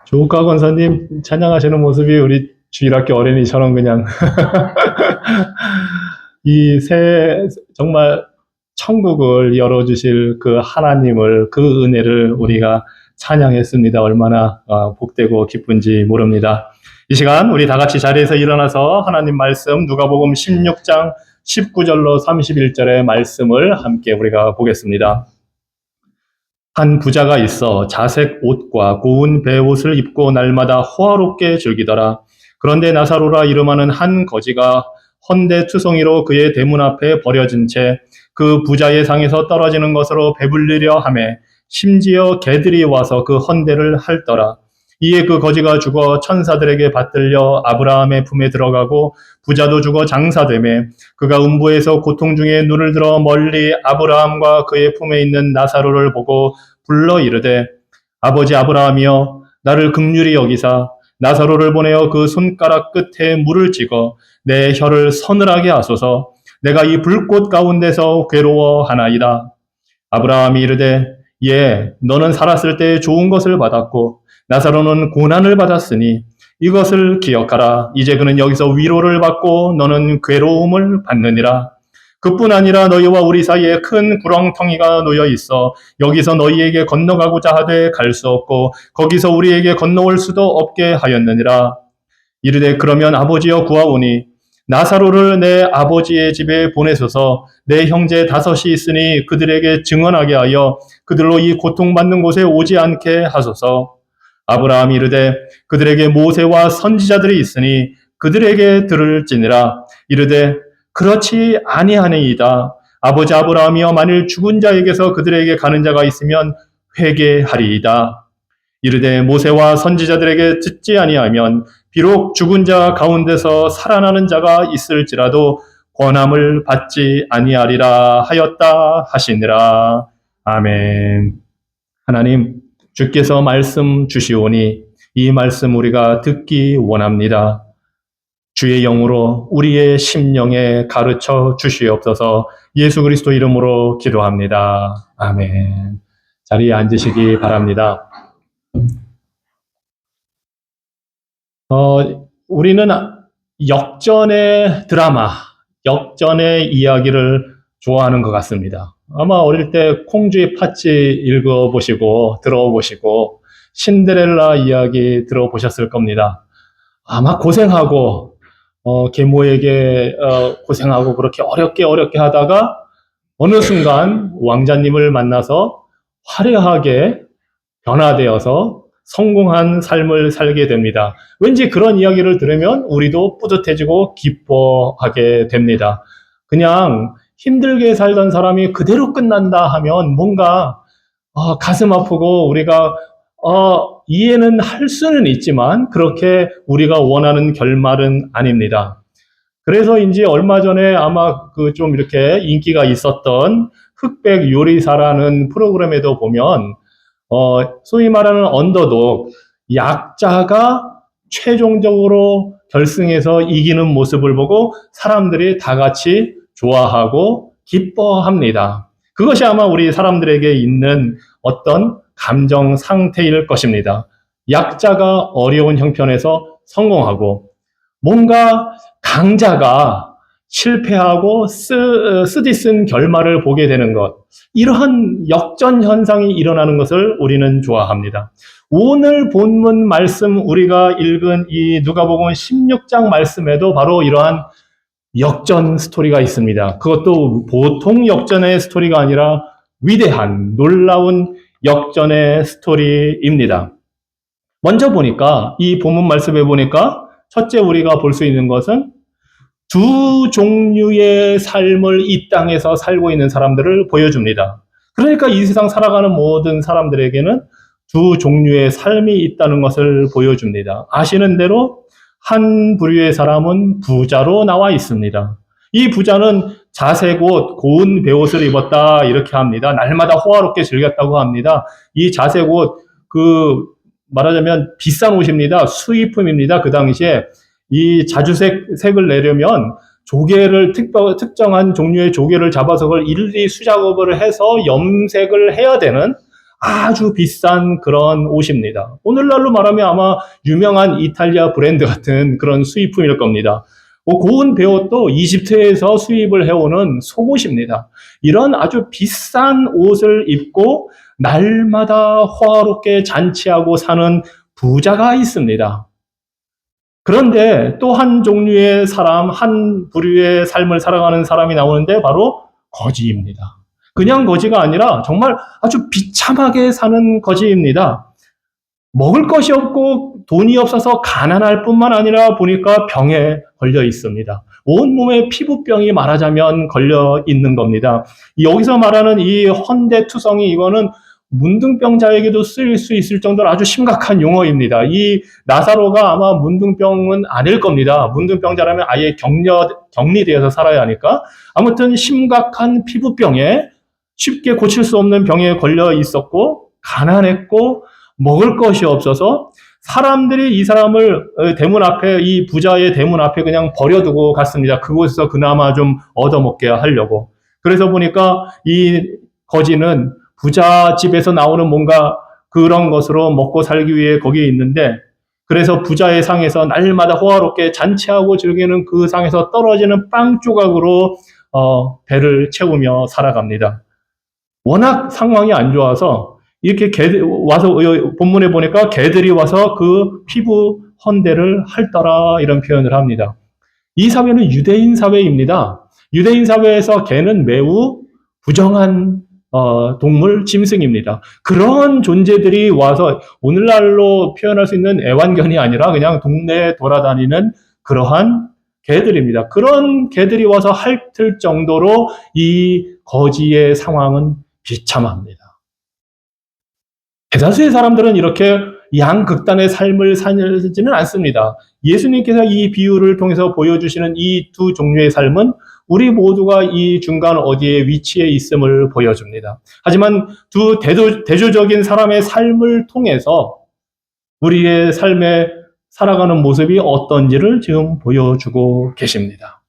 조국화 권사님 찬양하시는 모습이 우리 주일학교 어린이처럼 그냥 이 정말 천국을 열어주실 그 하나님을, 그 은혜를 우리가 찬양했습니다. 얼마나 복되고 기쁜지 모릅니다. 이 시간 우리 다 같이 자리에서 일어나서 하나님 말씀 누가복음 16장 19절로 31절의 말씀을 함께 우리가 보겠습니다. 한 부자가 있어 자색 옷과 고운 베옷을 입고 날마다 호화롭게 즐기더라. 그런데 나사로라 이름하는 한 거지가 헌데투성이로 그의 대문 앞에 버려진 채 그 부자의 상에서 떨어지는 것으로 배불리려 하매 심지어 개들이 와서 그 헌데를 핥더라. 이에 그 거지가 죽어 천사들에게 받들려 아브라함의 품에 들어가고 부자도 죽어 장사되매 그가 음부에서 고통 중에 눈을 들어 멀리 아브라함과 그의 품에 있는 나사로를 보고 불러 이르되 아버지 아브라함이여 나를 긍휼히 여기사 나사로를 보내어 그 손가락 끝에 물을 찍어 내 혀를 서늘하게 하소서. 내가 이 불꽃 가운데서 괴로워하나이다. 아브라함이 이르되 예 너는 살았을 때 좋은 것을 받았고 나사로는 고난을 받았으니 이것을 기억하라. 이제 그는 여기서 위로를 받고 너는 괴로움을 받느니라. 그뿐 아니라 너희와 우리 사이에 큰 구렁텅이가 놓여 있어 여기서 너희에게 건너가고자 하되 갈 수 없고 거기서 우리에게 건너올 수도 없게 하였느니라. 이르되 그러면 아버지여 구하오니 나사로를 내 아버지의 집에 보내소서. 내 형제 5이 있으니 그들에게 증언하게 하여 그들로 이 고통받는 곳에 오지 않게 하소서. 아브라함이 이르되 그들에게 모세와 선지자들이 있으니 그들에게 들을지니라. 이르되 그렇지 아니하니이다. 아버지 아브라함이여 만일 죽은 자에게서 그들에게 가는 자가 있으면 회개하리이다. 이르되 모세와 선지자들에게 듣지 아니하면 비록 죽은 자 가운데서 살아나는 자가 있을지라도 권함을 받지 아니하리라 하였다 하시니라. 아멘. 하나님 주께서 말씀 주시오니 이 말씀 우리가 듣기 원합니다. 주의 영으로 우리의 심령에 가르쳐 주시옵소서. 예수 그리스도 이름으로 기도합니다. 아멘. 자리에 앉으시기 바랍니다. 우리는 역전의 드라마, 역전의 이야기를 좋아하는 것 같습니다. 아마 어릴 때 콩쥐 팥쥐 읽어보시고 들어보시고 신데렐라 이야기 들어보셨을 겁니다. 아마 고생하고 계모에게 고생하고 그렇게 어렵게 하다가 어느 순간 왕자님을 만나서 화려하게 변화되어서 성공한 삶을 살게 됩니다. 왠지 그런 이야기를 들으면 우리도 뿌듯해지고 기뻐하게 됩니다. 그냥 힘들게 살던 사람이 그대로 끝난다 하면 뭔가 가슴 아프고 우리가 이해는 할 수는 있지만 그렇게 우리가 원하는 결말은 아닙니다. 그래서인지 얼마 전에 아마 그 좀 이렇게 인기가 있었던 흑백 요리사라는 프로그램에도 보면 소위 말하는 언더독, 약자가 최종적으로 결승에서 이기는 모습을 보고 사람들이 다 같이 좋아하고 기뻐합니다. 그것이 아마 우리 사람들에게 있는 어떤 감정 상태일 것입니다. 약자가 어려운 형편에서 성공하고 뭔가 강자가 실패하고 쓰디쓴 결말을 보게 되는 것, 이러한 역전 현상이 일어나는 것을 우리는 좋아합니다. 오늘 본문 말씀 우리가 읽은 이 누가복음 16장 말씀에도 바로 이러한 역전 스토리가 있습니다. 그것도 보통 역전의 스토리가 아니라 위대한 놀라운 역전의 스토리입니다. 먼저 보니까 이 본문 말씀에 보니까 첫째 우리가 볼 수 있는 것은 두 종류의 삶을 이 땅에서 살고 있는 사람들을 보여줍니다. 그러니까 이 세상 살아가는 모든 사람들에게는 두 종류의 삶이 있다는 것을 보여줍니다. 아시는 대로 한 부류의 사람은 부자로 나와 있습니다. 이 부자는 자색 옷, 고운 베옷을 입었다 이렇게 합니다. 날마다 호화롭게 즐겼다고 합니다. 이 자색 옷, 말하자면 비싼 옷입니다. 수입품입니다. 그 당시에 이 자주색을 내려면 조개를 특정한 종류의 조개를 잡아서 그걸 일일이 수작업을 해서 염색을 해야 되는 아주 비싼 그런 옷입니다. 오늘날로 말하면 아마 유명한 이탈리아 브랜드 같은 그런 수입품일 겁니다. 고운 배옷도 이집트에서 수입을 해오는 속옷입니다. 이런 아주 비싼 옷을 입고 날마다 호화롭게 잔치하고 사는 부자가 있습니다. 그런데 또 한 종류의 사람, 한 부류의 삶을 살아가는 사람이 나오는데 바로 거지입니다. 그냥 거지가 아니라 정말 아주 비참하게 사는 거지입니다. 먹을 것이 없고 돈이 없어서 가난할 뿐만 아니라 보니까 병에 걸려 있습니다. 온몸에 피부병이 말하자면 걸려 있는 겁니다. 여기서 말하는 이 헌대투성이 이거는 문둥병자에게도 쓰일 수 있을 정도로 아주 심각한 용어입니다. 이 나사로가 아마 문둥병은 아닐 겁니다. 문둥병자라면 아예 격리되어서 살아야 하니까. 아무튼 심각한 피부병에 쉽게 고칠 수 없는 병에 걸려 있었고 가난했고 먹을 것이 없어서 사람들이 이 사람을 대문 앞에, 이 부자의 대문 앞에 그냥 버려두고 갔습니다. 그곳에서 그나마 좀 얻어먹게 하려고. 그래서 보니까 이 거지는 부자 집에서 나오는 뭔가 그런 것으로 먹고 살기 위해 거기에 있는데, 그래서 부자의 상에서 날마다 호화롭게 잔치하고 즐기는 그 상에서 떨어지는 빵 조각으로 배를 채우며 살아갑니다. 워낙 상황이 안 좋아서 이렇게 와서 본문에 보니까 개들이 와서 그 피부 헌대를 핥더라 이런 표현을 합니다. 이 사회는 유대인 사회입니다. 유대인 사회에서 개는 매우 부정한 동물, 짐승입니다. 그런 존재들이 와서 오늘날로 표현할 수 있는 애완견이 아니라 그냥 동네에 돌아다니는 그러한 개들입니다. 그런 개들이 와서 핥을 정도로 이 거지의 상황은 비참합니다. 대다수의 사람들은 이렇게 양극단의 삶을 살지는 않습니다. 예수님께서 이 비유를 통해서 보여주시는 이 두 종류의 삶은 우리 모두가 이 중간 어디에 위치해 있음을 보여줍니다. 하지만 두 대조적인 사람의 삶을 통해서 우리의 삶에 살아가는 모습이 어떤지를 지금 보여주고 계십니다.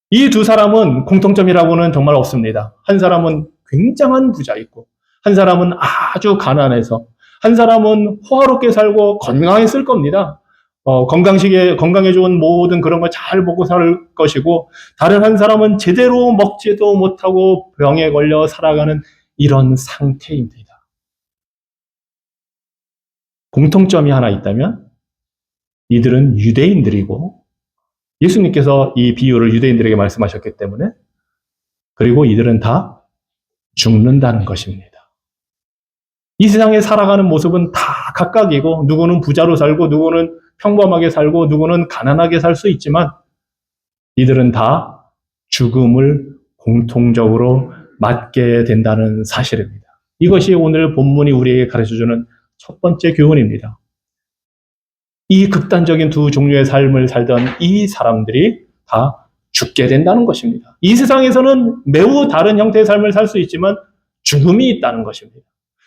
이 두 사람은 공통점이라고는 정말 없습니다. 한 사람은 굉장한 부자이고 한 사람은 아주 가난해서, 한 사람은 호화롭게 살고 건강했을 겁니다. 건강에 좋은 모든 그런 걸 잘 먹고 살 것이고, 다른 한 사람은 제대로 먹지도 못하고 병에 걸려 살아가는 이런 상태입니다. 공통점이 하나 있다면 이들은 유대인들이고, 예수님께서 이 비유를 유대인들에게 말씀하셨기 때문에, 그리고 이들은 다 죽는다는 것입니다. 이 세상에 살아가는 모습은 다 각각이고, 누구는 부자로 살고 누구는 평범하게 살고 누구는 가난하게 살 수 있지만 이들은 다 죽음을 공통적으로 맞게 된다는 사실입니다. 이것이 오늘 본문이 우리에게 가르쳐주는 첫 번째 교훈입니다. 이 극단적인 두 종류의 삶을 살던 이 사람들이 다 죽게 된다는 것입니다. 이 세상에서는 매우 다른 형태의 삶을 살 수 있지만 죽음이 있다는 것입니다.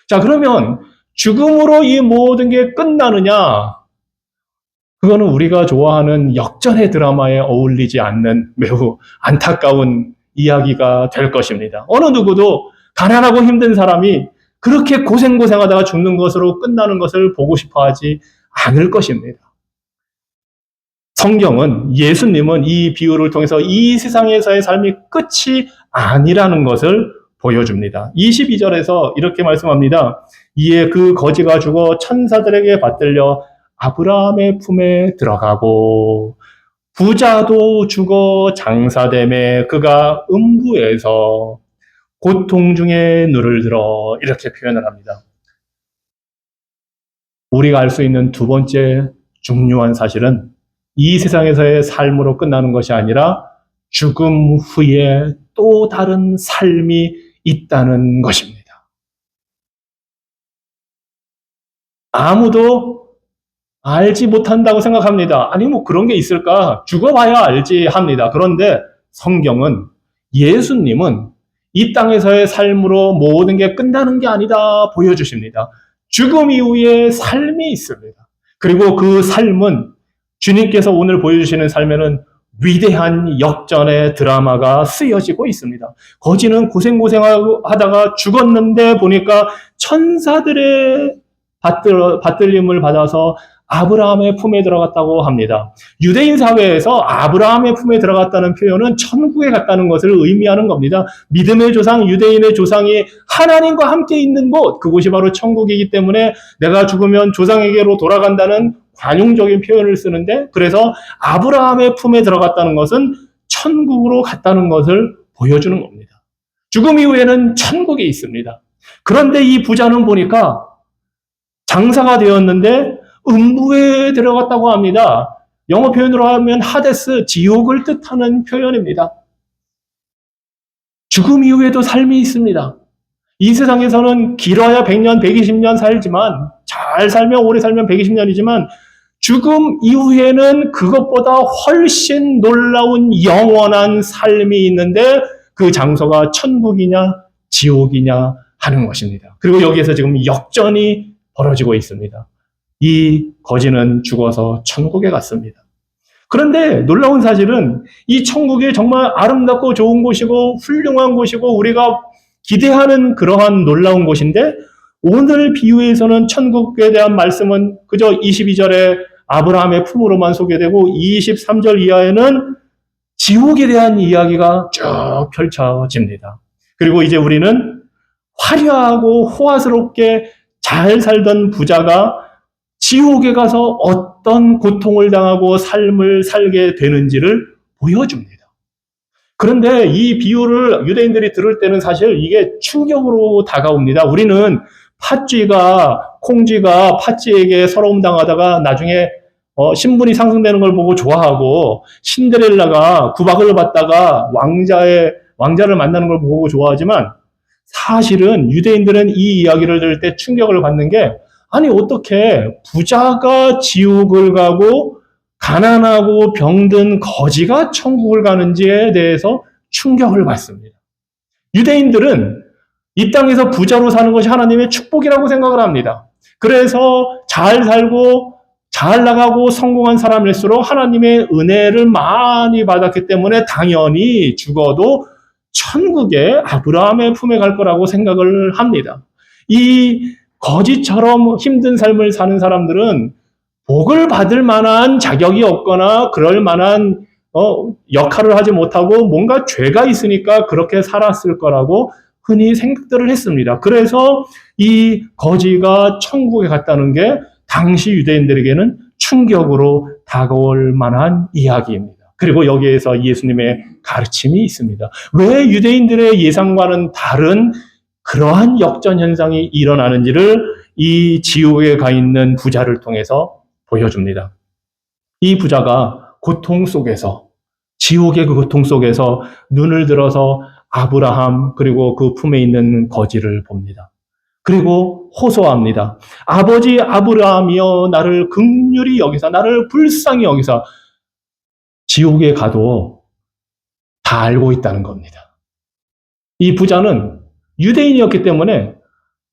자, 그러면 죽음으로 이 모든 게 끝나느냐? 그거는 우리가 좋아하는 역전의 드라마에 어울리지 않는 매우 안타까운 이야기가 될 것입니다. 어느 누구도 가난하고 힘든 사람이 그렇게 고생하다가 죽는 것으로 끝나는 것을 보고 싶어 하지 않을 것입니다. 성경은, 예수님은 이 비유를 통해서 이 세상에서의 삶이 끝이 아니라는 것을 보여줍니다. 22절에서 이렇게 말씀합니다. 이에 그 거지가 죽어 천사들에게 받들려 아브라함의 품에 들어가고, 부자도 죽어 장사됨에 그가 음부에서 고통 중에 눈을 들어, 이렇게 표현을 합니다. 우리가 알 수 있는 두 번째 중요한 사실은 이 세상에서의 삶으로 끝나는 것이 아니라 죽음 후에 또 다른 삶이 있다는 것입니다. 아무도 알지 못한다고 생각합니다. 아니, 그런 게 있을까? 죽어봐야 알지 합니다. 그런데 성경은, 예수님은 이 땅에서의 삶으로 모든 게 끝나는 게 아니다 보여주십니다. 죽음 이후에 삶이 있습니다. 그리고 그 삶은 주님께서 오늘 보여주시는 삶에는 위대한 역전의 드라마가 쓰여지고 있습니다. 거지는 고생하다가 죽었는데 보니까 천사들의 받들림을 받아서 아브라함의 품에 들어갔다고 합니다. 유대인 사회에서 아브라함의 품에 들어갔다는 표현은 천국에 갔다는 것을 의미하는 겁니다. 믿음의 조상, 유대인의 조상이 하나님과 함께 있는 곳, 그곳이 바로 천국이기 때문에 내가 죽으면 조상에게로 돌아간다는 관용적인 표현을 쓰는데, 그래서 아브라함의 품에 들어갔다는 것은 천국으로 갔다는 것을 보여주는 겁니다. 죽음 이후에는 천국이 있습니다. 그런데 이 부자는 보니까 장사가 되었는데 음부에 들어갔다고 합니다. 영어 표현으로 하면 하데스, 지옥을 뜻하는 표현입니다. 죽음 이후에도 삶이 있습니다. 이 세상에서는 길어야 100년, 120년 살지만, 잘 살면, 오래 살면 120년이지만, 죽음 이후에는 그것보다 훨씬 놀라운 영원한 삶이 있는데, 그 장소가 천국이냐, 지옥이냐 하는 것입니다. 그리고 여기에서 지금 역전이 벌어지고 있습니다. 이 거지는 죽어서 천국에 갔습니다. 그런데 놀라운 사실은 이 천국이 정말 아름답고 좋은 곳이고 훌륭한 곳이고 우리가 기대하는 그러한 놀라운 곳인데, 오늘 비유에서는 천국에 대한 말씀은 그저 22절에 아브라함의 품으로만 소개되고 23절 이하에는 지옥에 대한 이야기가 쭉 펼쳐집니다. 그리고 이제 우리는 화려하고 호화스럽게 잘 살던 부자가 지옥에 가서 어떤 고통을 당하고 삶을 살게 되는지를 보여줍니다. 그런데 이 비유를 유대인들이 들을 때는 사실 이게 충격으로 다가옵니다. 우리는 콩쥐가 팥쥐에게 서러움 당하다가 나중에 신분이 상승되는 걸 보고 좋아하고, 신데렐라가 구박을 받다가 왕자를 만나는 걸 보고 좋아하지만, 사실은 유대인들은 이 이야기를 들을 때 충격을 받는 게, 아니 어떻게 부자가 지옥을 가고 가난하고 병든 거지가 천국을 가는지에 대해서 충격을 받습니다. 유대인들은 이 땅에서 부자로 사는 것이 하나님의 축복이라고 생각을 합니다. 그래서 잘 살고 잘 나가고 성공한 사람일수록 하나님의 은혜를 많이 받았기 때문에 당연히 죽어도 천국에 아브라함의 품에 갈 거라고 생각을 합니다. 이 거지처럼 힘든 삶을 사는 사람들은 복을 받을 만한 자격이 없거나 그럴 만한 역할을 하지 못하고 뭔가 죄가 있으니까 그렇게 살았을 거라고 흔히 생각들을 했습니다. 그래서 이 거지가 천국에 갔다는 게 당시 유대인들에게는 충격으로 다가올 만한 이야기입니다. 그리고 여기에서 예수님의 가르침이 있습니다. 왜 유대인들의 예상과는 다른 그러한 역전 현상이 일어나는지를 이 지옥에 가 있는 부자를 통해서 보여줍니다. 이 부자가 고통 속에서, 지옥의 그 고통 속에서 눈을 들어서 아브라함 그리고 그 품에 있는 거지를 봅니다. 그리고 호소합니다. 아버지 아브라함이여, 나를 긍휼히 여기사, 나를 불쌍히 여기사. 지옥에 가도 다 알고 있다는 겁니다. 이 부자는 유대인이었기 때문에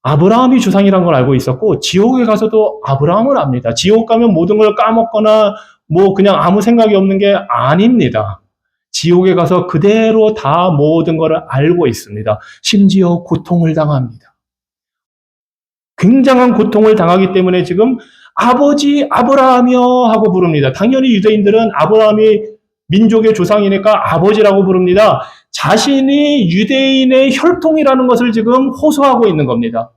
아브라함이 조상이라는 걸 알고 있었고, 지옥에 가서도 아브라함을 압니다. 지옥 가면 모든 걸 까먹거나 그냥 아무 생각이 없는 게 아닙니다. 지옥에 가서 그대로 다 모든 것을 알고 있습니다. 심지어 고통을 당합니다. 굉장한 고통을 당하기 때문에 지금 아버지 아브라함이여 하고 부릅니다. 당연히 유대인들은 아브라함이 민족의 조상이니까 아버지라고 부릅니다. 자신이 유대인의 혈통이라는 것을 지금 호소하고 있는 겁니다.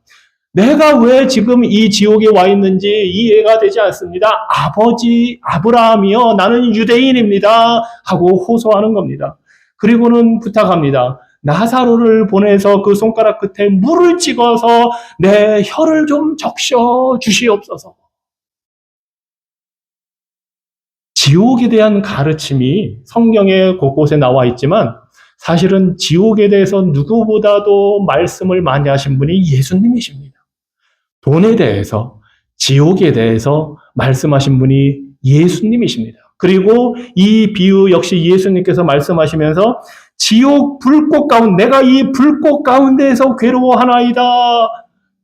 내가 왜 지금 이 지옥에 와 있는지 이해가 되지 않습니다. 아버지 아브라함이여, 나는 유대인입니다 하고 호소하는 겁니다. 그리고는 부탁합니다. 나사로를 보내서 그 손가락 끝에 물을 찍어서 내 혀를 좀 적셔 주시옵소서. 지옥에 대한 가르침이 성경에 곳곳에 나와 있지만, 사실은 지옥에 대해서 누구보다도 말씀을 많이 하신 분이 예수님이십니다. 돈에 대해서, 지옥에 대해서 말씀하신 분이 예수님이십니다. 그리고 이 비유 역시 예수님께서 말씀하시면서 지옥 불꽃 가운데, 내가 이 불꽃 가운데에서 괴로워하나이다.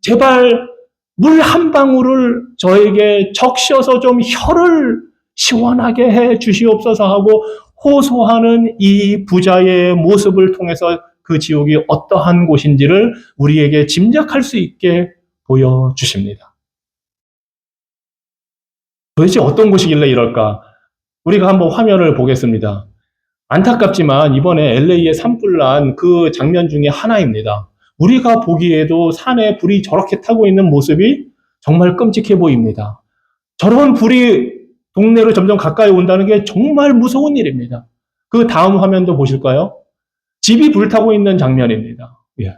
제발 물 한 방울을 저에게 적셔서 좀 혀를 시원하게 해 주시옵소서 하고 호소하는 이 부자의 모습을 통해서 그 지옥이 어떠한 곳인지를 우리에게 짐작할 수 있게 보여주십니다. 도대체 어떤 곳이길래 이럴까? 우리가 한번 화면을 보겠습니다. 안타깝지만 이번에 LA에 산불 난 그 장면 중에 하나입니다. 우리가 보기에도 산에 불이 저렇게 타고 있는 모습이 정말 끔찍해 보입니다. 저런 불이 동네로 점점 가까이 온다는 게 정말 무서운 일입니다. 그 다음 화면도 보실까요? 집이 불타고 있는 장면입니다. 예.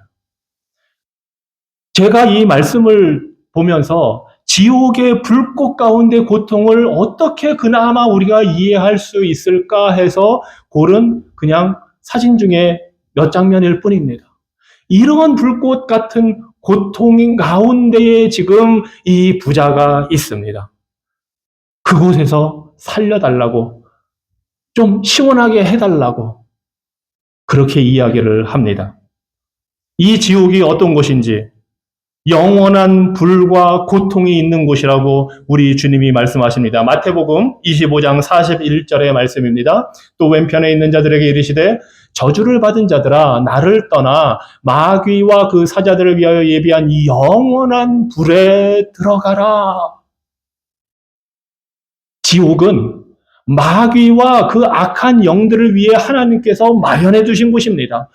제가 이 말씀을 보면서 지옥의 불꽃 가운데 고통을 어떻게 그나마 우리가 이해할 수 있을까 해서 고른 그냥 사진 중에 몇 장면일 뿐입니다. 이런 불꽃 같은 고통 가운데에 지금 이 부자가 있습니다. 그곳에서 살려달라고, 좀 시원하게 해달라고 그렇게 이야기를 합니다. 이 지옥이 어떤 곳인지, 영원한 불과 고통이 있는 곳이라고 우리 주님이 말씀하십니다. 마태복음 25장 41절의 말씀입니다. 또 왼편에 있는 자들에게 이르시되 저주를 받은 자들아 나를 떠나 마귀와 그 사자들을 위하여 예비한 이 영원한 불에 들어가라. 지옥은 마귀와 그 악한 영들을 위해 하나님께서 마련해 두신 곳입니다.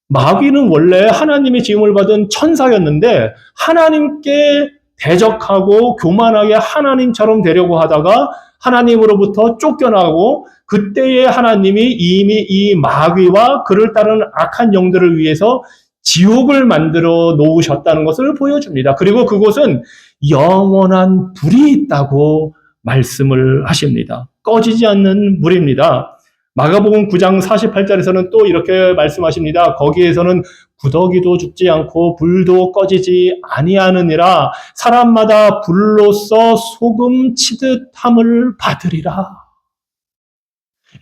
마귀는 원래 하나님의 지음을 받은 천사였는데 하나님께 대적하고 교만하게 하나님처럼 되려고 하다가 하나님으로부터 쫓겨나고 그때의 하나님이 이미 이 마귀와 그를 따르는 악한 영들을 위해서 지옥을 만들어 놓으셨다는 것을 보여줍니다. 그리고 그곳은 영원한 불이 있다고 말씀을 하십니다. 꺼지지 않는 물입니다. 마가복음 9장 48절에서는 또 이렇게 말씀하십니다. 거기에서는 구더기도 죽지 않고 불도 꺼지지 아니하느니라 사람마다 불로써 소금 치듯 함을 받으리라.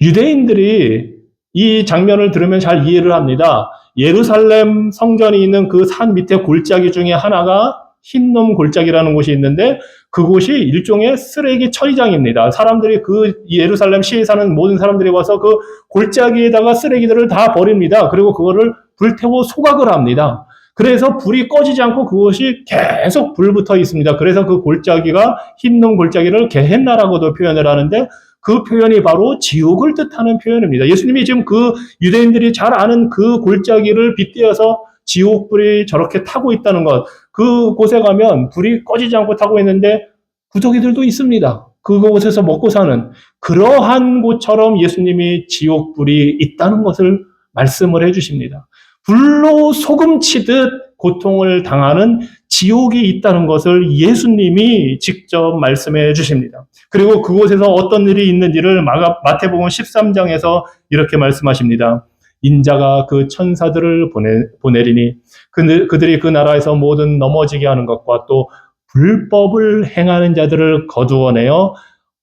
유대인들이 이 장면을 들으면 잘 이해를 합니다. 예루살렘 성전이 있는 그 산 밑에 골짜기 중에 하나가 흰놈 골짜기라는 곳이 있는데 그곳이 일종의 쓰레기 처리장입니다. 사람들이 그 예루살렘 시에 사는 모든 사람들이 와서 그 골짜기에다가 쓰레기들을 다 버립니다. 그리고 그거를 불태워 소각을 합니다. 그래서 불이 꺼지지 않고 그것이 계속 불붙어 있습니다. 그래서 그 골짜기가 흰놈 골짜기를 게헨나라고도 표현을 하는데 그 표현이 바로 지옥을 뜻하는 표현입니다. 예수님이 지금 그 유대인들이 잘 아는 그 골짜기를 빗대어서 지옥불이 저렇게 타고 있다는 것, 그곳에 가면 불이 꺼지지 않고 타고 있는데 구더기들도 있습니다. 그곳에서 먹고 사는 그러한 곳처럼 예수님이 지옥불이 있다는 것을 말씀을 해주십니다. 불로 소금 치듯 고통을 당하는 지옥이 있다는 것을 예수님이 직접 말씀해 주십니다. 그리고 그곳에서 어떤 일이 있는지를 마태복음 13장에서 이렇게 말씀하십니다. 인자가 그 천사들을 보내리니 그들이 그 나라에서 모든 넘어지게 하는 것과 또 불법을 행하는 자들을 거두어내어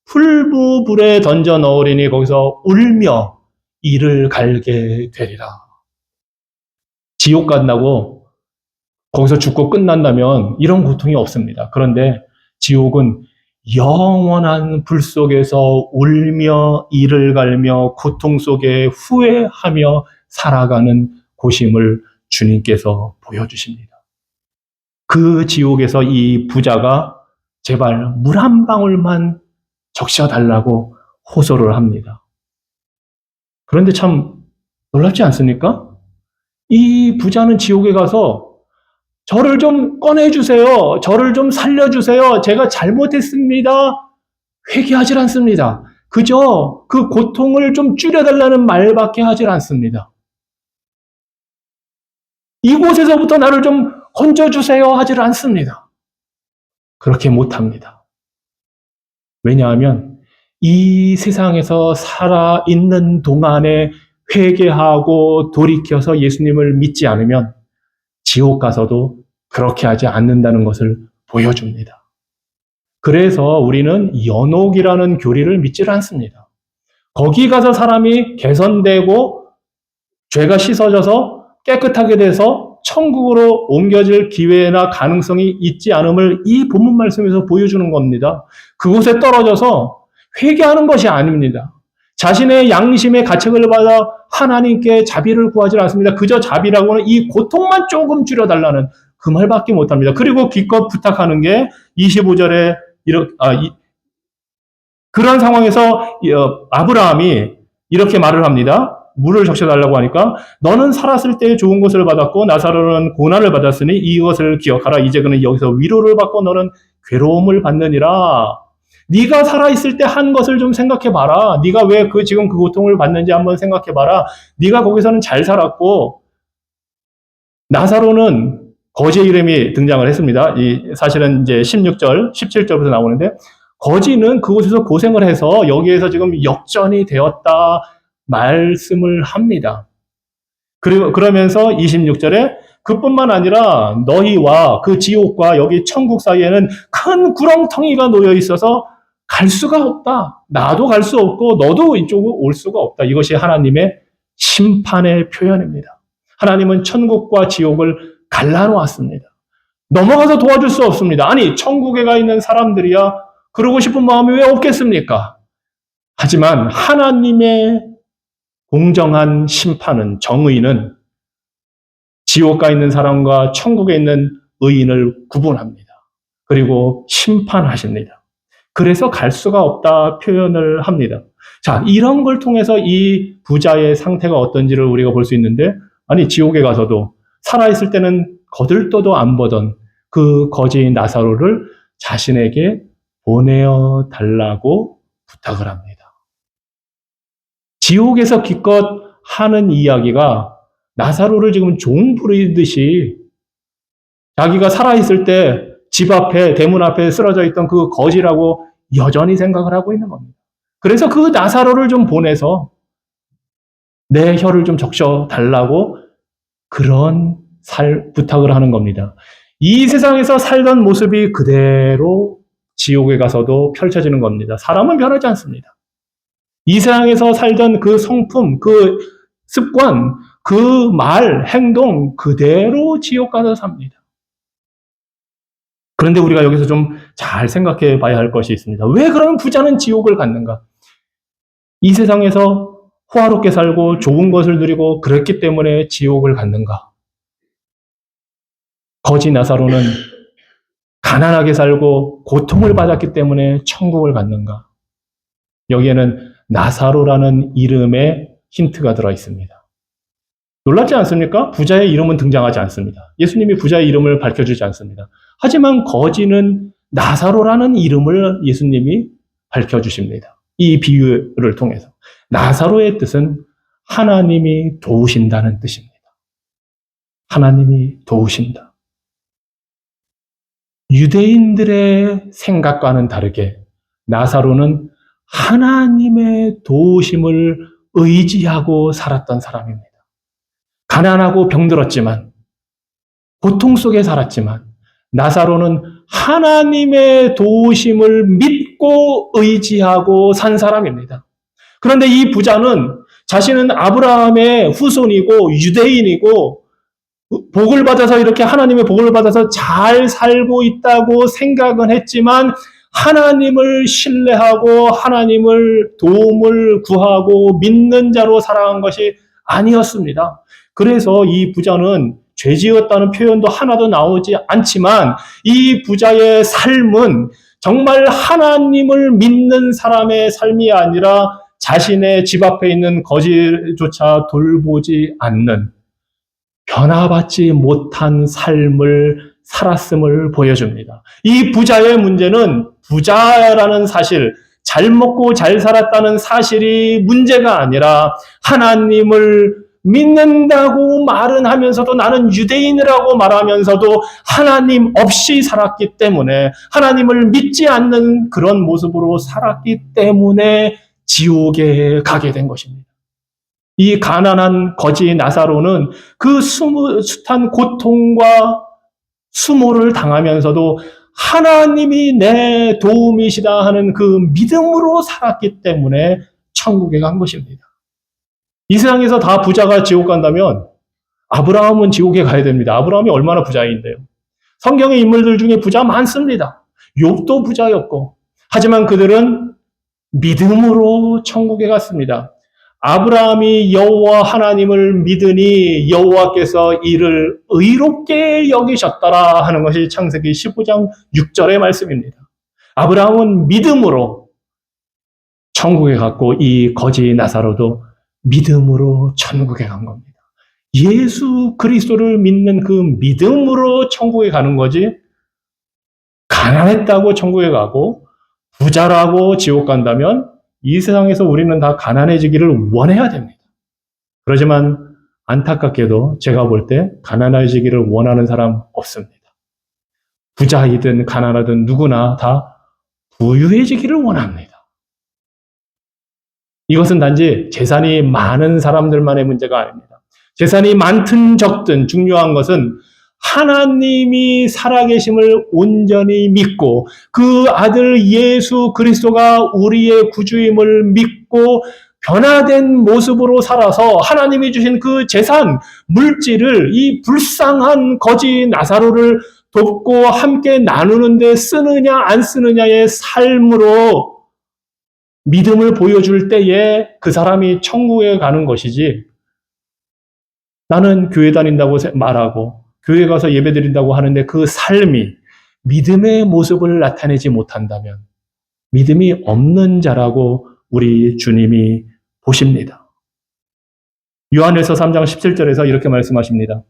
풀무불에 던져 넣으리니 거기서 울며 이를 갈게 되리라. 지옥 간다고 거기서 죽고 끝난다면 이런 고통이 없습니다. 그런데 지옥은 영원한 불 속에서 울며 이를 갈며 고통 속에 후회하며 살아가는 곳임을 주님께서 보여주십니다. 그 지옥에서 이 부자가 제발 물 한 방울만 적셔달라고 호소를 합니다. 그런데 참 놀랍지 않습니까? 이 부자는 지옥에 가서 저를 좀 꺼내주세요. 저를 좀 살려주세요. 제가 잘못했습니다. 회개하질 않습니다. 그저 그 고통을 좀 줄여달라는 말밖에 하질 않습니다. 이곳에서부터 나를 좀 건져주세요 하질 않습니다. 그렇게 못합니다. 왜냐하면 이 세상에서 살아있는 동안에 회개하고 돌이켜서 예수님을 믿지 않으면 지옥 가서도 그렇게 하지 않는다는 것을 보여줍니다. 그래서 우리는 연옥이라는 교리를 믿지 않습니다. 거기 가서 사람이 개선되고 죄가 씻어져서 깨끗하게 돼서 천국으로 옮겨질 기회나 가능성이 있지 않음을 이 본문 말씀에서 보여주는 겁니다. 그곳에 떨어져서 회개하는 것이 아닙니다. 자신의 양심의 가책을 받아 하나님께 자비를 구하지 않습니다. 그저 자비라고는 이 고통만 조금 줄여달라는 그 말밖에 못합니다. 그리고 기껏 부탁하는 게 25절에 그런 상황에서 아브라함이 이렇게 말을 합니다. 물을 적셔달라고 하니까 너는 살았을 때 좋은 것을 받았고 나사로는 고난을 받았으니 이것을 기억하라. 이제 그는 여기서 위로를 받고 너는 괴로움을 받느니라. 네가 살아있을 때 한 것을 좀 생각해봐라. 네가 왜 지금 그 고통을 받는지 한번 생각해봐라. 네가 거기서는 잘 살았고 나사로는 거지 이름이 등장을 했습니다. 사실은 이제 16절, 17절부터 나오는데 거지는 그곳에서 고생을 해서 여기에서 지금 역전이 되었다 말씀을 합니다. 그러면서 26절에 그뿐만 아니라 너희와 그 지옥과 여기 천국 사이에는 큰 구렁텅이가 놓여 있어서 갈 수가 없다. 나도 갈 수 없고 너도 이쪽으로 올 수가 없다. 이것이 하나님의 심판의 표현입니다. 하나님은 천국과 지옥을 갈라놓았습니다. 넘어가서 도와줄 수 없습니다. 아니, 천국에 가 있는 사람들이야 그러고 싶은 마음이 왜 없겠습니까? 하지만 하나님의 공정한 심판은, 정의는 지옥 가 있는 사람과 천국에 있는 의인을 구분합니다. 그리고 심판하십니다. 그래서 갈 수가 없다 표현을 합니다. 자, 이런 걸 통해서 이 부자의 상태가 어떤지를 우리가 볼 수 있는데, 아니, 지옥에 가서도 살아있을 때는 거들떠도 안 보던 그 거지인 나사로를 자신에게 보내어 달라고 부탁을 합니다. 지옥에서 기껏 하는 이야기가 나사로를 지금 종 부리듯이 자기가 살아있을 때 집 앞에, 대문 앞에 쓰러져 있던 그 거지라고 여전히 생각을 하고 있는 겁니다. 그래서 그 나사로를 좀 보내서 내 혀를 좀 적셔 달라고 그런 부탁을 하는 겁니다. 이 세상에서 살던 모습이 그대로 지옥에 가서도 펼쳐지는 겁니다. 사람은 변하지 않습니다. 이 세상에서 살던 그 성품, 그 습관, 그 말, 행동 그대로 지옥 가서 삽니다. 그런데 우리가 여기서 좀 잘 생각해 봐야 할 것이 있습니다. 왜 그러면 부자는 지옥을 갔는가? 이 세상에서 호화롭게 살고 좋은 것을 누리고 그랬기 때문에 지옥을 갔는가? 거지 나사로는 가난하게 살고 고통을 받았기 때문에 천국을 갔는가? 여기에는 나사로라는 이름의 힌트가 들어 있습니다. 놀랍지 않습니까? 부자의 이름은 등장하지 않습니다. 예수님이 부자의 이름을 밝혀주지 않습니다. 하지만 거지는 나사로라는 이름을 예수님이 밝혀주십니다. 이 비유를 통해서. 나사로의 뜻은 하나님이 도우신다는 뜻입니다. 하나님이 도우신다. 유대인들의 생각과는 다르게 나사로는 하나님의 도우심을 의지하고 살았던 사람입니다. 가난하고 병들었지만, 고통 속에 살았지만, 나사로는 하나님의 도우심을 믿고 의지하고 산 사람입니다. 그런데 이 부자는 자신은 아브라함의 후손이고 유대인이고 복을 받아서 이렇게 하나님의 복을 받아서 잘 살고 있다고 생각은 했지만 하나님을 신뢰하고 하나님을 도움을 구하고 믿는 자로 살아간 것이 아니었습니다. 그래서 이 부자는 죄지었다는 표현도 하나도 나오지 않지만 이 부자의 삶은 정말 하나님을 믿는 사람의 삶이 아니라 자신의 집 앞에 있는 거지조차 돌보지 않는 변화받지 못한 삶을 살았음을 보여줍니다. 이 부자의 문제는 부자라는 사실, 잘 먹고 잘 살았다는 사실이 문제가 아니라 하나님을 믿는다고 말은 하면서도 나는 유대인이라고 말하면서도 하나님 없이 살았기 때문에 하나님을 믿지 않는 그런 모습으로 살았기 때문에 지옥에 가게 된 것입니다. 이 가난한 거지 나사로는 그 숱한 고통과 수모를 당하면서도 하나님이 내 도움이시다 하는 그 믿음으로 살았기 때문에 천국에 간 것입니다. 이 세상에서 다 부자가 지옥 간다면 아브라함은 지옥에 가야 됩니다. 아브라함이 얼마나 부자인데요. 성경의 인물들 중에 부자 많습니다. 욥도 부자였고 하지만 그들은 믿음으로 천국에 갔습니다. 아브라함이 여호와 하나님을 믿으니 여호와께서 이를 의롭게 여기셨더라 하는 것이 창세기 15장 6절의 말씀입니다. 아브라함은 믿음으로 천국에 갔고 이 거지 나사로도 믿음으로 천국에 간 겁니다. 예수 그리스도를 믿는 그 믿음으로 천국에 가는 거지, 가난했다고 천국에 가고 부자라고 지옥 간다면 이 세상에서 우리는 다 가난해지기를 원해야 됩니다. 그렇지만 안타깝게도 제가 볼 때 가난해지기를 원하는 사람 없습니다. 부자이든 가난하든 누구나 다 부유해지기를 원합니다. 이것은 단지 재산이 많은 사람들만의 문제가 아닙니다. 재산이 많든 적든 중요한 것은 하나님이 살아계심을 온전히 믿고 그 아들 예수 그리스도가 우리의 구주임을 믿고 변화된 모습으로 살아서 하나님이 주신 그 재산, 물질을 이 불쌍한 거지 나사로를 돕고 함께 나누는 데 쓰느냐 안 쓰느냐의 삶으로 믿음을 보여줄 때에 그 사람이 천국에 가는 것이지, 나는 교회 다닌다고 말하고 교회 가서 예배 드린다고 하는데 그 삶이 믿음의 모습을 나타내지 못한다면 믿음이 없는 자라고 우리 주님이 보십니다. 요한일서 3장 17절에서 이렇게 말씀하십니다.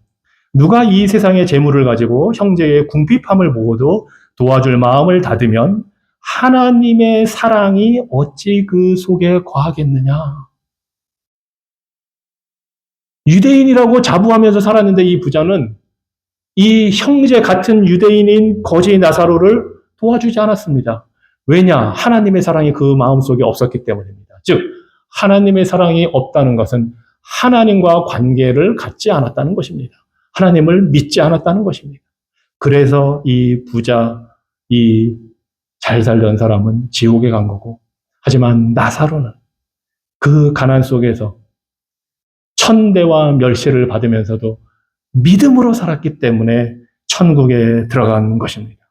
누가 이 세상의 재물을 가지고 형제의 궁핍함을 보고도 도와줄 마음을 닫으면 하나님의 사랑이 어찌 그 속에 거하겠느냐. 유대인이라고 자부하면서 살았는데 이 부자는 이 형제 같은 유대인인 거지 나사로를 도와주지 않았습니다. 왜냐? 하나님의 사랑이 그 마음속에 없었기 때문입니다. 즉, 하나님의 사랑이 없다는 것은 하나님과 관계를 갖지 않았다는 것입니다. 하나님을 믿지 않았다는 것입니다. 그래서 이 부자, 이 잘 살던 사람은 지옥에 간 거고, 하지만 나사로는 그 가난 속에서 천대와 멸시를 받으면서도 믿음으로 살았기 때문에 천국에 들어간 것입니다.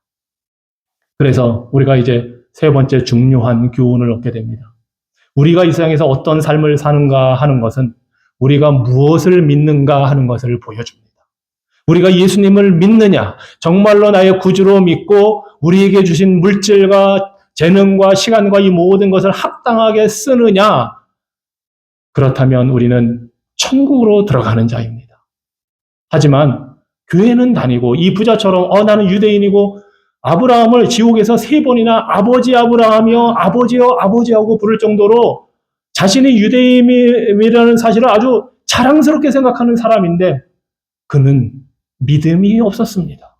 그래서 우리가 이제 세 번째 중요한 교훈을 얻게 됩니다. 우리가 이 세상에서 어떤 삶을 사는가 하는 것은 우리가 무엇을 믿는가 하는 것을 보여줍니다. 우리가 예수님을 믿느냐, 정말로 나의 구주로 믿고 우리에게 주신 물질과 재능과 시간과 이 모든 것을 합당하게 쓰느냐, 그렇다면 우리는 천국으로 들어가는 자입니다. 하지만 교회는 다니고 이 부자처럼 나는 유대인이고 아브라함을 지옥에서 3번이나 아버지 아브라함이여 아버지여 아버지하고 부를 정도로 자신이 유대인이라는 사실을 아주 자랑스럽게 생각하는 사람인데 그는 믿음이 없었습니다.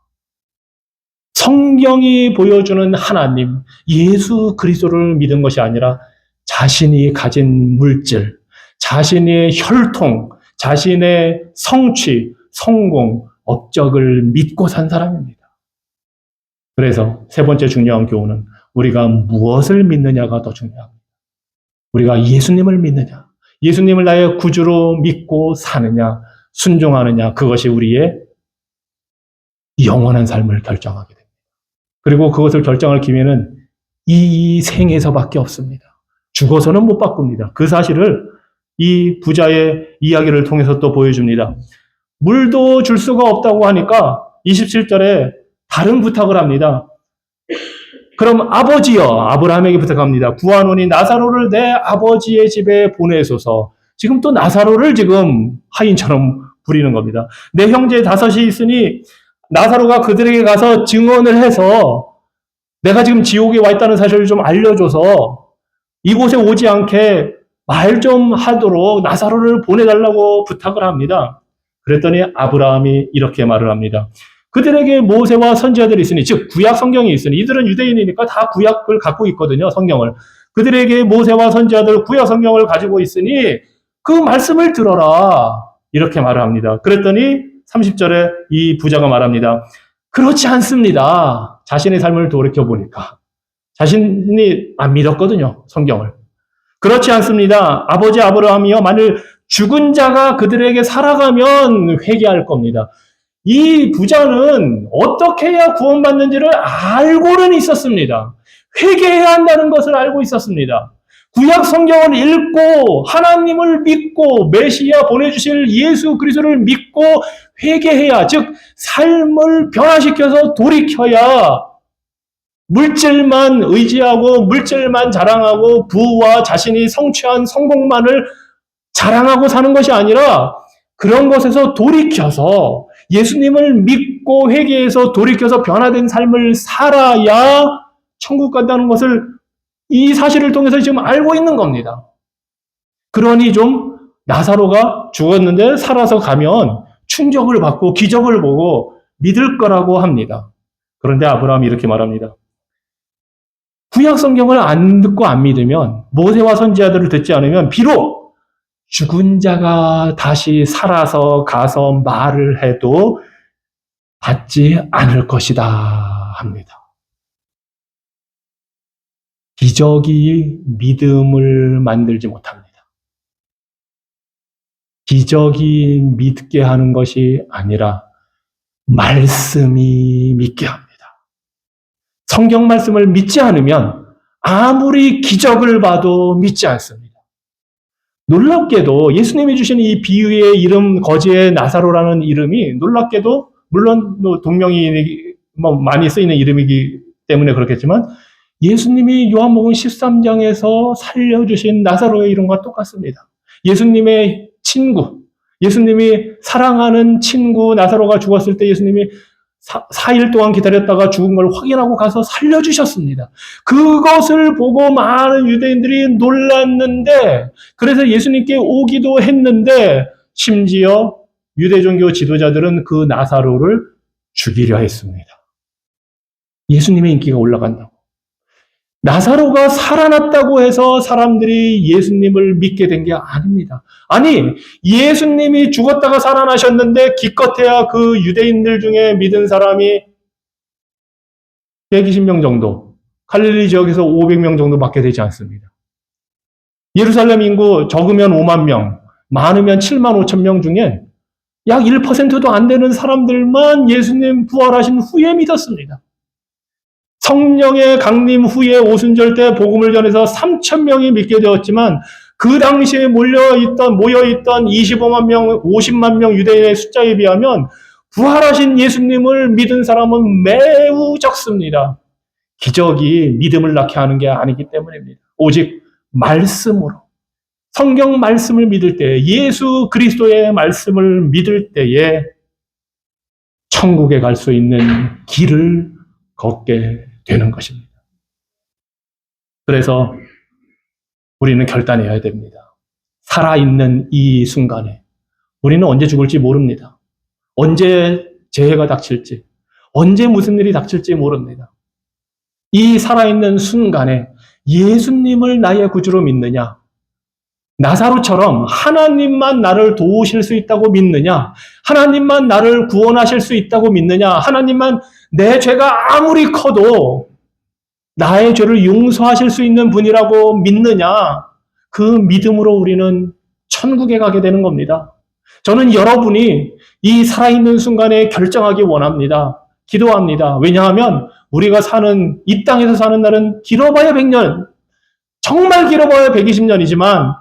성경이 보여주는 하나님, 예수 그리스도를 믿은 것이 아니라 자신이 가진 물질, 자신의 혈통, 자신의 성취, 성공, 업적을 믿고 산 사람입니다. 그래서 세 번째 중요한 교훈은 우리가 무엇을 믿느냐가 더 중요합니다. 우리가 예수님을 믿느냐, 예수님을 나의 구주로 믿고 사느냐, 순종하느냐, 그것이 우리의 영원한 삶을 결정하게 됩니다. 그리고 그것을 결정할 기회는 이 생에서밖에 없습니다. 죽어서는 못 바꿉니다. 그 사실을 이 부자의 이야기를 통해서 또 보여줍니다. 물도 줄 수가 없다고 하니까 27절에 다른 부탁을 합니다. 그럼 아버지여, 아브라함에게 부탁합니다. 구하노니 나사로를 내 아버지의 집에 보내소서. 지금 또 나사로를 지금 하인처럼 부리는 겁니다. 내 형제 5이 있으니 나사로가 그들에게 가서 증언을 해서 내가 지금 지옥에 와 있다는 사실을 좀 알려줘서 이곳에 오지 않게 말 좀 하도록 나사로를 보내달라고 부탁을 합니다. 그랬더니 아브라함이 이렇게 말을 합니다. 그들에게 모세와 선지자들이 있으니, 즉 구약 성경이 있으니, 이들은 유대인이니까 다 구약을 갖고 있거든요, 성경을. 그들에게 모세와 선지자들 구약 성경을 가지고 있으니 그 말씀을 들어라, 이렇게 말을 합니다. 그랬더니 30절에 이 부자가 말합니다. 그렇지 않습니다. 자신의 삶을 돌이켜보니까 자신이 안 믿었거든요, 성경을. 그렇지 않습니다. 아버지 아브라함이여, 만일 죽은 자가 그들에게 살아가면 회개할 겁니다. 이 부자는 어떻게 해야 구원받는지를 알고는 있었습니다. 회개해야 한다는 것을 알고 있었습니다. 구약 성경을 읽고 하나님을 믿고 메시아 보내주실 예수 그리스도를 믿고 회개해야, 즉 삶을 변화시켜서 돌이켜야 물질만 의지하고 물질만 자랑하고 부와 자신이 성취한 성공만을 자랑하고 사는 것이 아니라 그런 것에서 돌이켜서 예수님을 믿고 회개해서 돌이켜서 변화된 삶을 살아야 천국 간다는 것을 이 사실을 통해서 지금 알고 있는 겁니다. 그러니 좀 나사로가 죽었는데 살아서 가면 충격을 받고 기적을 보고 믿을 거라고 합니다. 그런데 아브라함이 이렇게 말합니다. 구약 성경을 안 듣고 안 믿으면, 모세와 선지자들을 듣지 않으면 비록 죽은 자가 다시 살아서 가서 말을 해도 받지 않을 것이다 합니다. 기적이 믿음을 만들지 못합니다. 기적이 믿게 하는 것이 아니라 말씀이 믿게 합니다. 성경 말씀을 믿지 않으면 아무리 기적을 봐도 믿지 않습니다. 놀랍게도 예수님이 주신 이 비유의 이름, 거지의 나사로라는 이름이 놀랍게도, 물론 동명이 많이 쓰이는 이름이기 때문에 그렇겠지만 예수님이 요한복음 13장에서 살려주신 나사로의 이름과 똑같습니다. 예수님의 친구, 예수님이 사랑하는 친구 나사로가 죽었을 때 예수님이 4일 동안 기다렸다가 죽은 걸 확인하고 가서 살려주셨습니다. 그것을 보고 많은 유대인들이 놀랐는데, 그래서 예수님께 오기도 했는데, 심지어 유대 종교 지도자들은 그 나사로를 죽이려 했습니다. 예수님의 인기가 올라간다고. 나사로가 살아났다고 해서 사람들이 예수님을 믿게 된 게 아닙니다. 아니, 예수님이 죽었다가 살아나셨는데 기껏해야 그 유대인들 중에 믿은 사람이 120명 정도, 갈릴리 지역에서 500명 정도밖에 되지 않습니다. 예루살렘 인구 적으면 5만 명, 많으면 7만 5천 명 중에 약 1%도 안 되는 사람들만 예수님 부활하신 후에 믿었습니다. 성령의 강림 후에 오순절 때 복음을 전해서 3천 명이 믿게 되었지만 그 당시에 모여있던 25만 명, 50만 명 유대인의 숫자에 비하면 부활하신 예수님을 믿은 사람은 매우 적습니다. 기적이 믿음을 낳게 하는 게 아니기 때문입니다. 오직 말씀으로, 성경 말씀을 믿을 때, 예수 그리스도의 말씀을 믿을 때에 천국에 갈 수 있는 길을 걷게 되는 것입니다. 그래서 우리는 결단해야 됩니다. 살아있는 이 순간에 우리는 언제 죽을지 모릅니다. 언제 재해가 닥칠지, 언제 무슨 일이 닥칠지 모릅니다. 이 살아있는 순간에 예수님을 나의 구주로 믿느냐, 나사로처럼 하나님만 나를 도우실 수 있다고 믿느냐, 하나님만 나를 구원하실 수 있다고 믿느냐, 하나님만 내 죄가 아무리 커도 나의 죄를 용서하실 수 있는 분이라고 믿느냐, 그 믿음으로 우리는 천국에 가게 되는 겁니다. 저는 여러분이 이 살아있는 순간에 결정하기 원합니다. 기도합니다. 왜냐하면 우리가 사는, 이 땅에서 사는 날은 길어봐야 100년, 정말 길어봐야 120년이지만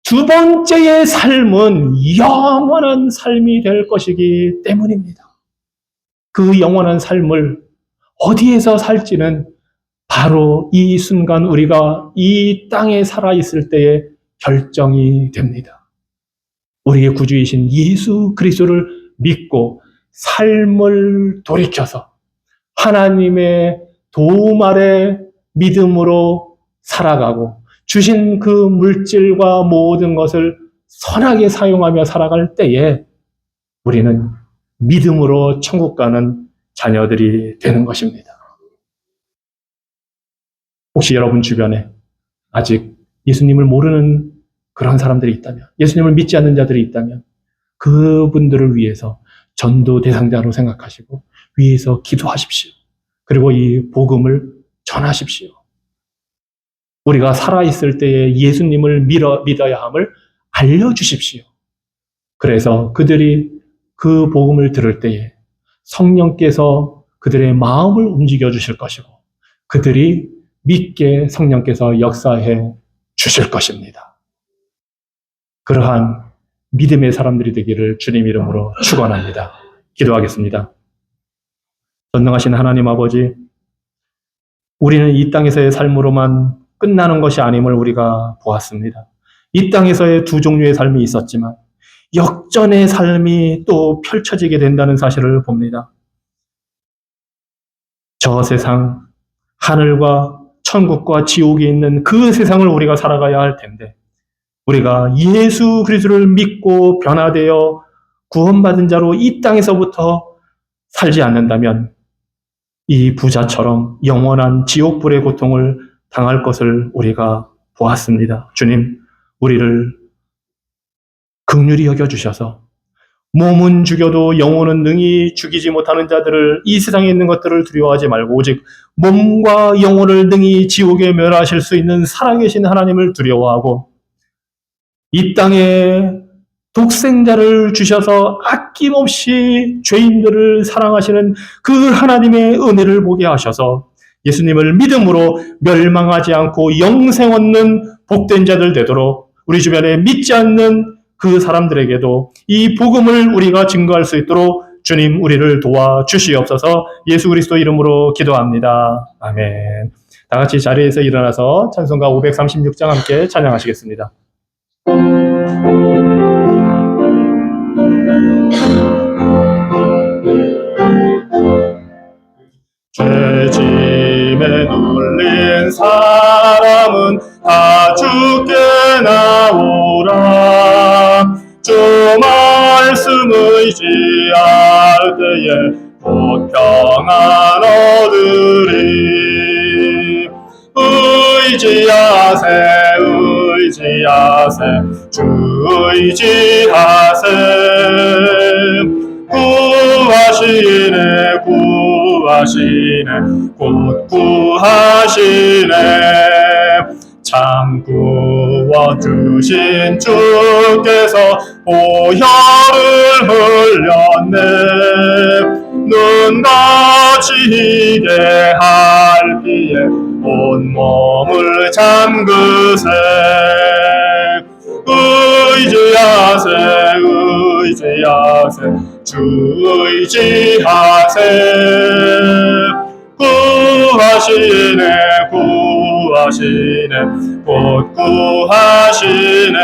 두 번째의 삶은 영원한 삶이 될 것이기 때문입니다. 그 영원한 삶을 어디에서 살지는 바로 이 순간 우리가 이 땅에 살아있을 때에 결정이 됩니다. 우리의 구주이신 예수 그리스도를 믿고 삶을 돌이켜서 하나님의 도움 아래 믿음으로 살아가고 주신 그 물질과 모든 것을 선하게 사용하며 살아갈 때에 우리는 믿음으로 천국 가는 자녀들이 되는 것입니다. 혹시 여러분 주변에 아직 예수님을 모르는 그런 사람들이 있다면, 예수님을 믿지 않는 자들이 있다면 그분들을 위해서 전도 대상자로 생각하시고 위해서 기도하십시오. 그리고 이 복음을 전하십시오. 우리가 살아있을 때에 예수님을 믿어야 함을 알려주십시오. 그래서 그들이 그 복음을 들을 때에 성령께서 그들의 마음을 움직여 주실 것이고 그들이 믿게 성령께서 역사해 주실 것입니다. 그러한 믿음의 사람들이 되기를 주님 이름으로 축원합니다. 기도하겠습니다. 전능하신 하나님 아버지, 우리는 이 땅에서의 삶으로만 끝나는 것이 아님을 우리가 보았습니다. 이 땅에서의 두 종류의 삶이 있었지만 역전의 삶이 또 펼쳐지게 된다는 사실을 봅니다. 저 세상, 하늘과 천국과 지옥이 있는 그 세상을 우리가 살아가야 할 텐데, 우리가 예수 그리스도를 믿고 변화되어 구원받은 자로 이 땅에서부터 살지 않는다면 이 부자처럼 영원한 지옥불의 고통을 당할 것을 우리가 보았습니다. 주님, 우리를 긍휼히 여겨주셔서 몸은 죽여도 영혼은 능히 죽이지 못하는 자들을, 이 세상에 있는 것들을 두려워하지 말고 오직 몸과 영혼을 능히 지옥에 멸하실 수 있는 살아계신 하나님을 두려워하고 이 땅에 독생자를 주셔서 아낌없이 죄인들을 사랑하시는 그 하나님의 은혜를 보게 하셔서 예수님을 믿음으로 멸망하지 않고 영생 얻는 복된 자들 되도록 우리 주변에 믿지 않는 그 사람들에게도 이 복음을 우리가 증거할 수 있도록 주님 우리를 도와주시옵소서. 예수 그리스도 이름으로 기도합니다. 아멘. 다 같이 자리에서 일어나서 찬송가 536장 함께 찬양하시겠습니다. 죄짐에 눌린 사람은 다 죽게 나오라. 주 말씀 의지할 때에 곧 평안 얻으리. 의지하세 의지하세 주 의지하세. 구하시네 구하시네 곧 구하시네. 참 구워주신 주께서 보혈을 흘렸네. 눈같이 희게 할 피에 온몸을 잠그세. 의지하세 의지하세 주 의지하세. 구하시네 구하시네 곧 구하시네.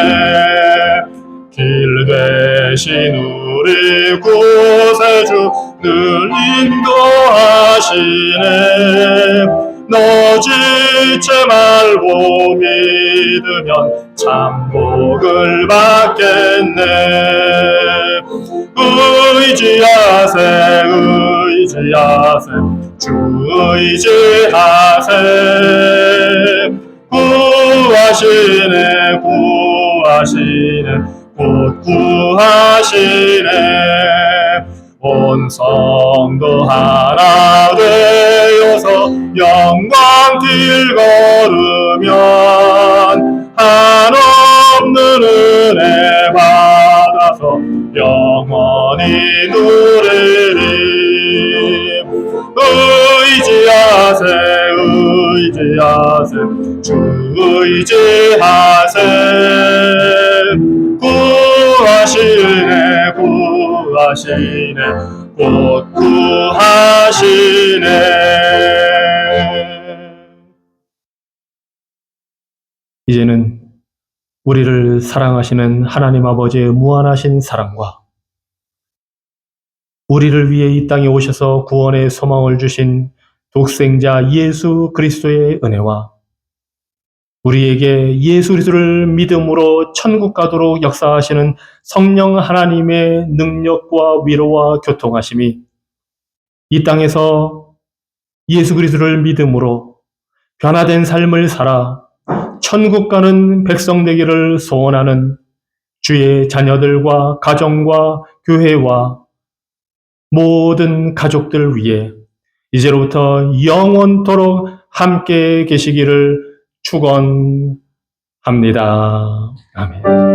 길 되신 우리 구세주 늘 인도하시네. 너 지체 말고 믿으면 참 복을 받겠네. 의지하세 의지하세 주 의지하세. 구하시네 구하시네 곧 구하시네. 온 성도 하나 되어서 영광 길 걸으면 한없는 은혜 받아서 영원히 누리리. 의지하세 의지하세 주 의지하세. 구하시네 구하시네 곧 구하시네. 이제는 우리를 사랑하시는 하나님 아버지의 무한하신 사랑과 우리를 위해 이 땅에 오셔서 구원의 소망을 주신 독생자 예수 그리스도의 은혜와 우리에게 예수 그리스도를 믿음으로 천국 가도록 역사하시는 성령 하나님의 능력과 위로와 교통하심이 이 땅에서 예수 그리스도를 믿음으로 변화된 삶을 살아 천국 가는 백성 되기를 소원하는 주의 자녀들과 가정과 교회와 모든 가족들 위해 이제로부터 영원토록 함께 계시기를 축원합니다. 아멘.